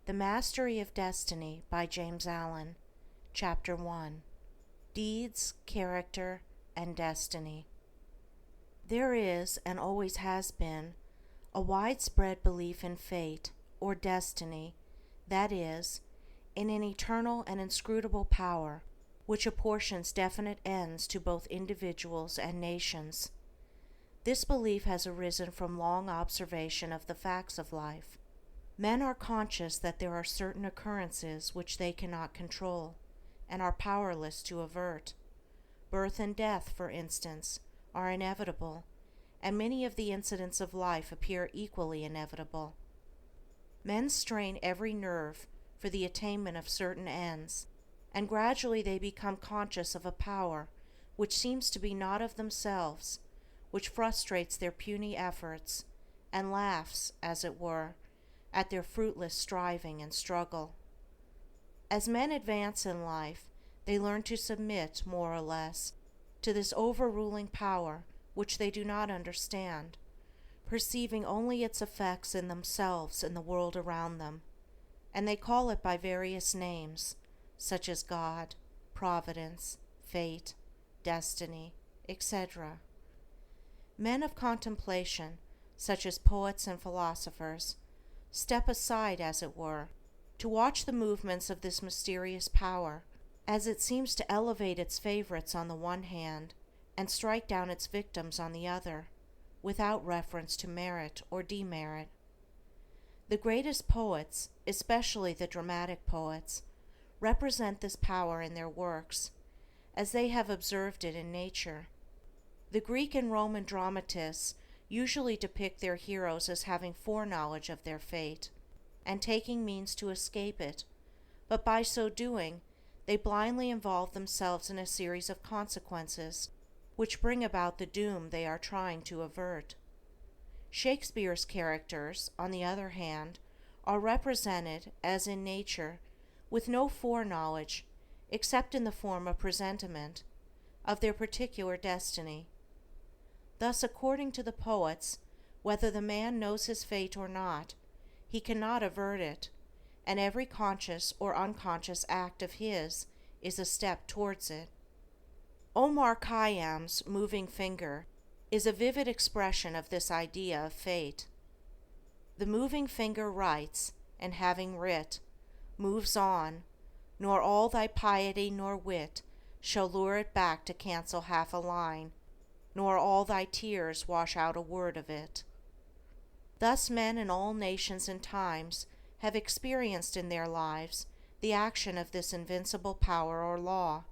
The Mastery of Destiny by James Allen. Chapter 1. Deeds, Character, and Destiny. There is, and always has been, a widespread belief in fate, or destiny, that is, in an eternal and inscrutable power, which apportions definite ends to both individuals and nations. This belief has arisen from long observation of the facts of life. Men are conscious that there are certain occurrences which they cannot control, and are powerless to avert. Birth and death, for instance, are inevitable, and many of the incidents of life appear equally inevitable. Men strain every nerve for the attainment of certain ends, and gradually they become conscious of a power which seems to be not of themselves, which frustrates their puny efforts, and laughs, as it were, at their fruitless striving and struggle. As men advance in life, they learn to submit, more or less, to this overruling power which they do not understand, perceiving only its effects in themselves and the world around them, and they call it by various names, such as God, Providence, Fate, Destiny, etc. Men of contemplation, such as poets and philosophers, step aside, as it were, to watch the movements of this mysterious power, as it seems to elevate its favorites on the one hand and strike down its victims on the other, without reference to merit or demerit. The greatest poets, especially the dramatic poets, represent this power in their works, as they have observed it in nature. The Greek and Roman dramatists usually depict their heroes as having foreknowledge of their fate, and taking means to escape it, but by so doing they blindly involve themselves in a series of consequences which bring about the doom they are trying to avert. Shakespeare's characters, on the other hand, are represented, as in nature, with no foreknowledge, except in the form of presentiment, of their particular destiny. Thus, according to the poets, whether the man knows his fate or not, he cannot avert it, and every conscious or unconscious act of his is a step towards it. Omar Khayyam's moving finger is a vivid expression of this idea of fate. The moving finger writes, and having writ, moves on, nor all thy piety nor wit shall lure it back to cancel half a line, nor all thy tears wash out a word of it. Thus men in all nations and times have experienced in their lives the action of this invincible power or law,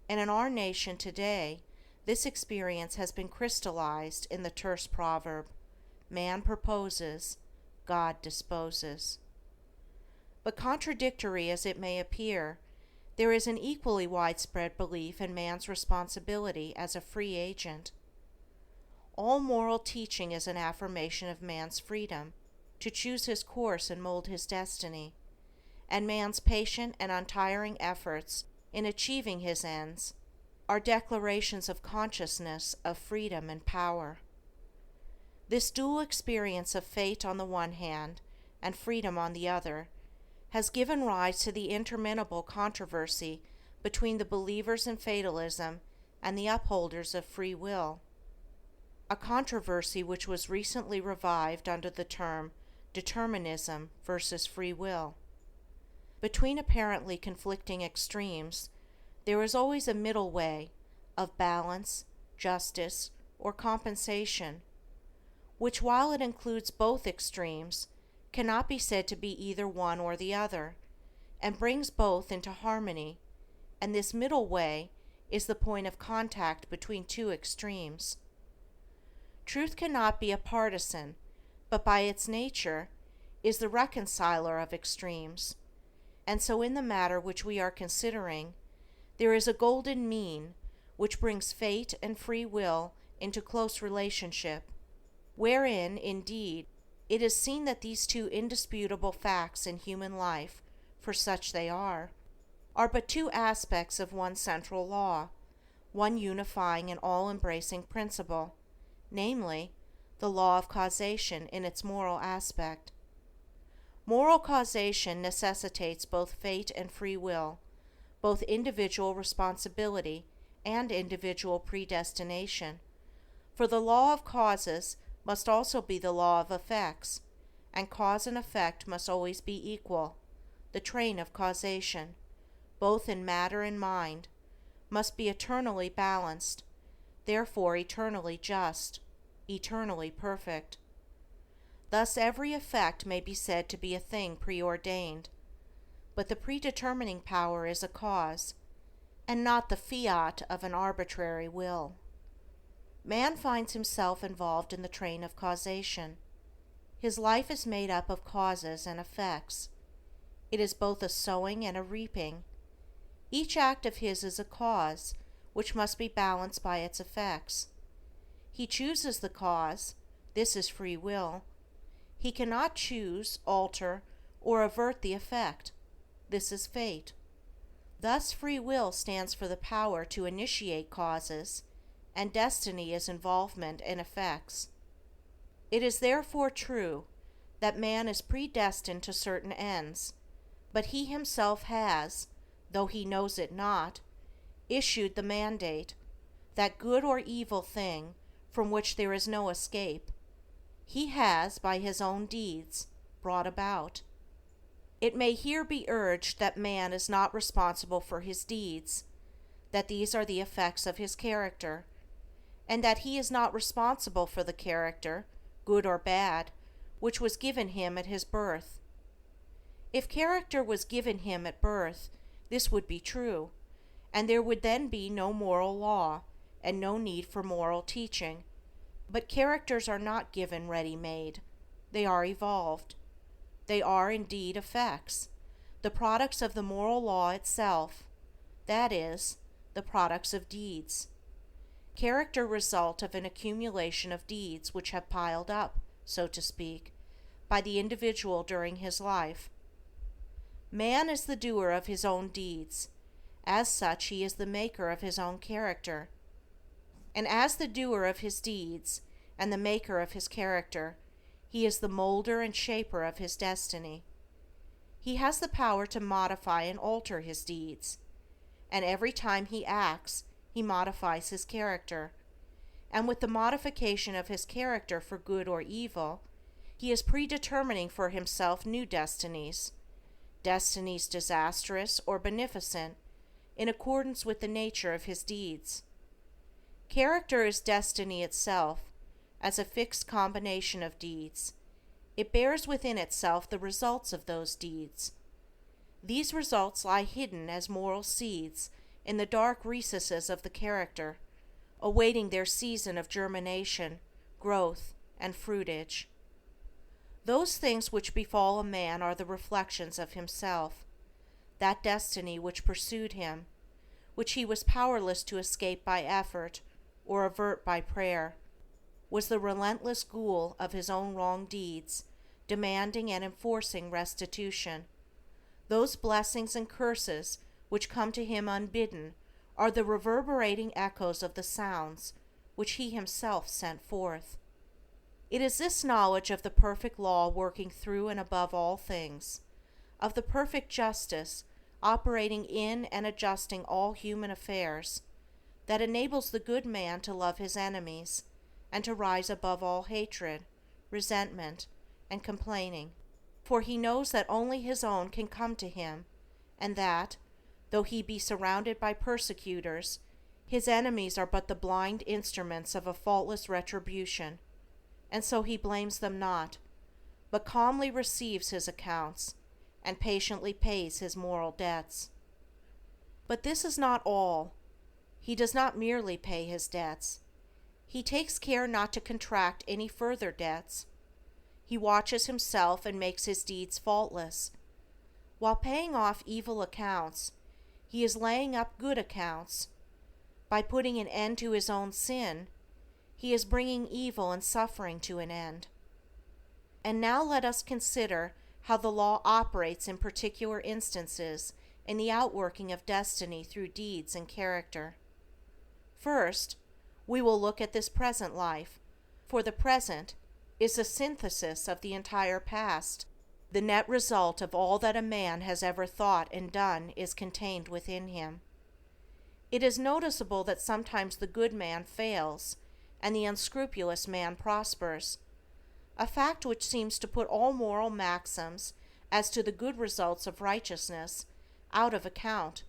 and in our nation today this experience has been crystallized in the terse proverb, "Man proposes, God disposes." But contradictory as it may appear, there is an equally widespread belief in man's responsibility as a free agent. All moral teaching is an affirmation of man's freedom to choose his course and mold his destiny, and man's patient and untiring efforts in achieving his ends are declarations of consciousness of freedom and power. This dual experience of fate on the one hand and freedom on the other has given rise to the interminable controversy between the believers in fatalism and the upholders of free will, a controversy which was recently revived under the term determinism versus free will. Between apparently conflicting extremes, there is always a middle way of balance, justice, or compensation, which, while it includes both extremes, cannot be said to be either one or the other, and brings both into harmony, and this middle way is the point of contact between two extremes. Truth cannot be a partisan, but by its nature is the reconciler of extremes, and so in the matter which we are considering, there is a golden mean which brings fate and free will into close relationship, wherein, indeed, it is seen that these two indisputable facts in human life, for such they are but two aspects of one central law, one unifying and all-embracing principle, namely, the law of causation in its moral aspect. Moral causation necessitates both fate and free will, both individual responsibility and individual predestination, for the law of causes must also be the law of effects, and cause and effect must always be equal. The train of causation, both in matter and mind, must be eternally balanced, therefore eternally just, eternally perfect. Thus every effect may be said to be a thing preordained, but the predetermining power is a cause, and not the fiat of an arbitrary will. Man finds himself involved in the train of causation. His life is made up of causes and effects. It is both a sowing and a reaping. Each act of his is a cause, which must be balanced by its effects. He chooses the cause, this is free will. He cannot choose, alter, or avert the effect, this is fate. Thus free will stands for the power to initiate causes, and destiny is involvement in effects. It is therefore true that man is predestined to certain ends, but he himself has, though he knows it not, issued the mandate, that good or evil thing from which there is no escape, he has, by his own deeds, brought about. It may here be urged that man is not responsible for his deeds, that these are the effects of his character, and that he is not responsible for the character, good or bad, which was given him at his birth. If character was given him at birth, this would be true, and there would then be no moral law, and no need for moral teaching. But characters are not given ready-made, they are evolved. They are indeed effects, the products of the moral law itself, that is, the products of deeds. Character result of an accumulation of deeds which have piled up, so to speak, by the individual during his life. Man is the doer of his own deeds. As such, he is the maker of his own character. And as the doer of his deeds, and the maker of his character, he is the molder and shaper of his destiny. He has the power to modify and alter his deeds, and every time he acts, he modifies his character, and with the modification of his character for good or evil, he is predetermining for himself new destinies, destinies disastrous or beneficent, in accordance with the nature of his deeds. Character is destiny itself, as a fixed combination of deeds. It bears within itself the results of those deeds. These results lie hidden as moral seeds in the dark recesses of the character, awaiting their season of germination, growth, and fruitage. Those things which befall a man are the reflections of himself, that destiny which pursued him, which he was powerless to escape by effort or avert by prayer, was the relentless ghoul of his own wrong deeds, demanding and enforcing restitution. Those blessings and curses which come to him unbidden are the reverberating echoes of the sounds which he himself sent forth. It is this knowledge of the perfect law working through and above all things, of the perfect justice operating in and adjusting all human affairs, that enables the good man to love his enemies, and to rise above all hatred, resentment, and complaining, for he knows that only his own can come to him, and that, though he be surrounded by persecutors, his enemies are but the blind instruments of a faultless retribution, and so he blames them not, but calmly receives his accounts, and patiently pays his moral debts. But this is not all. He does not merely pay his debts. He takes care not to contract any further debts. He watches himself and makes his deeds faultless. While paying off evil accounts, he is laying up good accounts. By putting an end to his own sin, he is bringing evil and suffering to an end. And now let us consider how the law operates in particular instances in the outworking of destiny through deeds and character. First, we will look at this present life, for the present is the synthesis of the entire past. The net result of all that a man has ever thought and done is contained within him. It is noticeable that sometimes the good man fails and the unscrupulous man prospers, a fact which seems to put all moral maxims as to the good results of righteousness out of account,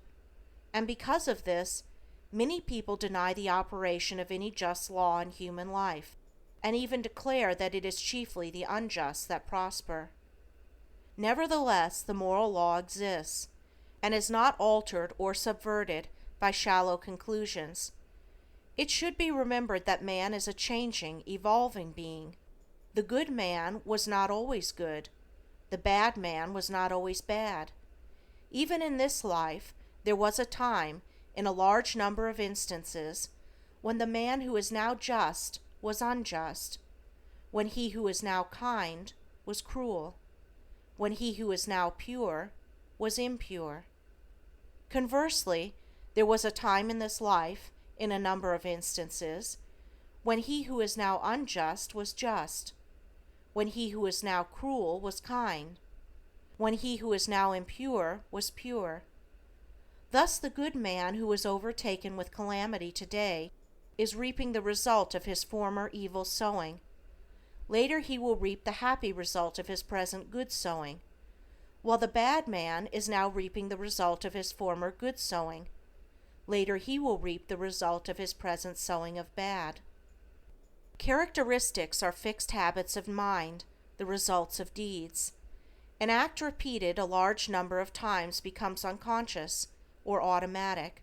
and because of this, many people deny the operation of any just law in human life, and even declare that it is chiefly the unjust that prosper. Nevertheless, the moral law exists, and is not altered or subverted by shallow conclusions. It should be remembered that man is a changing, evolving being. The good man was not always good. The bad man was not always bad. Even in this life, there was a time, in a large number of instances, when the man who is now just was unjust, when he who is now kind was cruel, when he who is now pure was impure. Conversely, there was a time in this life, in a number of instances, when he who is now unjust was just, when he who is now cruel was kind, when he who is now impure was pure. Thus the good man who is overtaken with calamity today is reaping the result of his former evil sowing. Later he will reap the happy result of his present good sowing, while the bad man is now reaping the result of his former good sowing. Later he will reap the result of his present sowing of bad. Characteristics are fixed habits of mind, the results of deeds. An act repeated a large number of times becomes unconscious or automatic.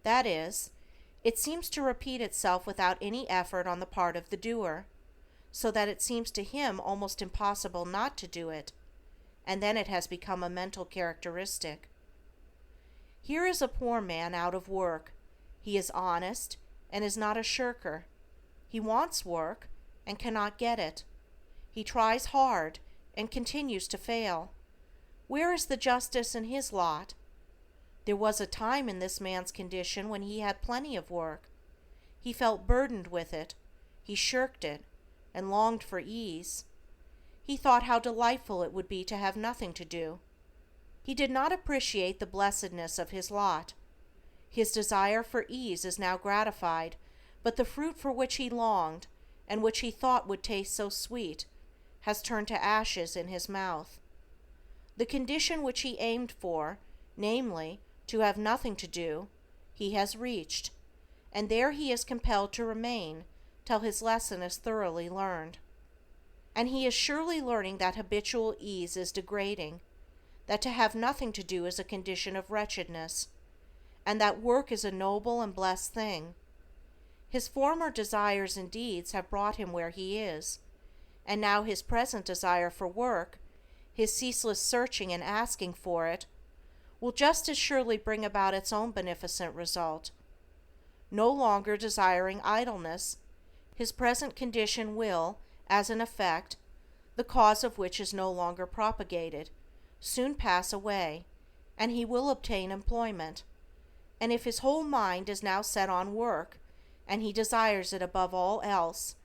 That is, it seems to repeat itself without any effort on the part of the doer, so that it seems to him almost impossible not to do it, and then it has become a mental characteristic. Here is a poor man out of work. He is honest and is not a shirker. He wants work and cannot get it. He tries hard and continues to fail. Where is the justice in his lot? There was a time in this man's condition when he had plenty of work. He felt burdened with it. He shirked it and longed for ease. He thought how delightful it would be to have nothing to do. He did not appreciate the blessedness of his lot. His desire for ease is now gratified, but the fruit for which he longed, and which he thought would taste so sweet, has turned to ashes in his mouth. The condition which he aimed for, namely, to have nothing to do, he has reached, and there he is compelled to remain till his lesson is thoroughly learned. And he is surely learning that habitual ease is degrading, that to have nothing to do is a condition of wretchedness, and that work is a noble and blessed thing. His former desires and deeds have brought him where he is, and now his present desire for work, his ceaseless searching and asking for it, will just as surely bring about its own beneficent result. No longer desiring idleness, his present condition will, as an effect, the cause of which is no longer propagated, soon pass away, and he will obtain employment. And if his whole mind is now set on work, and he desires it above all else,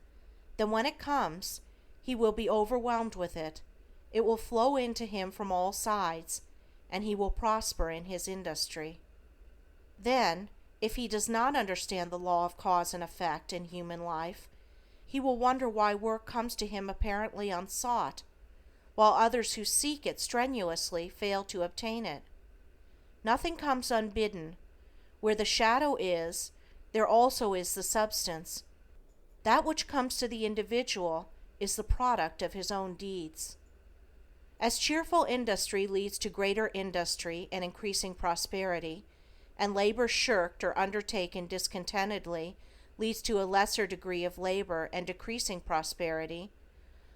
then when it comes, he will be overwhelmed with it. It will flow into him from all sides, and he will prosper in his industry. Then, if he does not understand the law of cause and effect in human life, he will wonder why work comes to him apparently unsought, while others who seek it strenuously fail to obtain it. Nothing comes unbidden. Where the shadow is, there also is the substance. That which comes to the individual is the product of his own deeds. As cheerful industry leads to greater industry and increasing prosperity, and labor shirked or undertaken discontentedly leads to a lesser degree of labor and decreasing prosperity,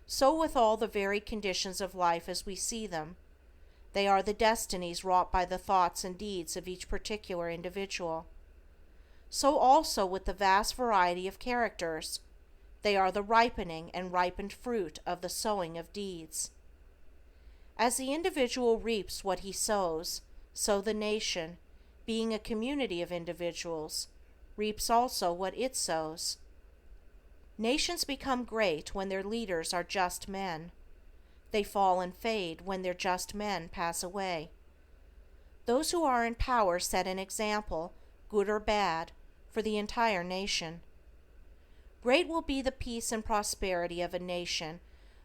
so with all the varied conditions of life as we see them. They are the destinies wrought by the thoughts and deeds of each particular individual. So also with the vast variety of characters. They are the ripening and ripened fruit of the sowing of deeds. As the individual reaps what he sows, so the nation, being a community of individuals, reaps also what it sows. Nations become great when their leaders are just men. They fall and fade when their just men pass away. Those who are in power set an example, good or bad, for the entire nation. Great will be the peace and prosperity of a nation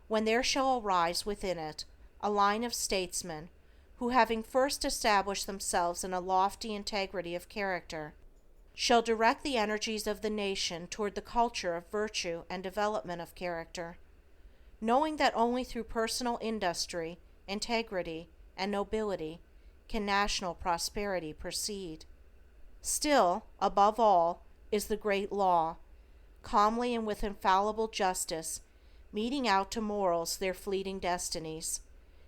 when there shall arise within it a line of statesmen who, having first established themselves in a lofty integrity of character, shall direct the energies of the nation toward the culture of virtue and development of character, knowing that only through personal industry, integrity, and nobility can national prosperity proceed. Still, above all, is the great law, calmly and with infallible justice, meting out to mortals their fleeting destinies,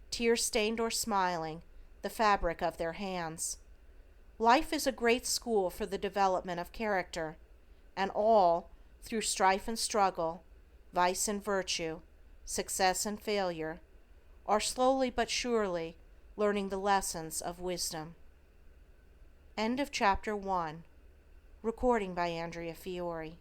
tear-stained or smiling, the fabric of their hands. Life is a great school for the development of character, and all, through strife and struggle, vice and virtue, success and failure, are slowly but surely learning the lessons of wisdom. End of chapter 1. Recording by Andrea Fiore.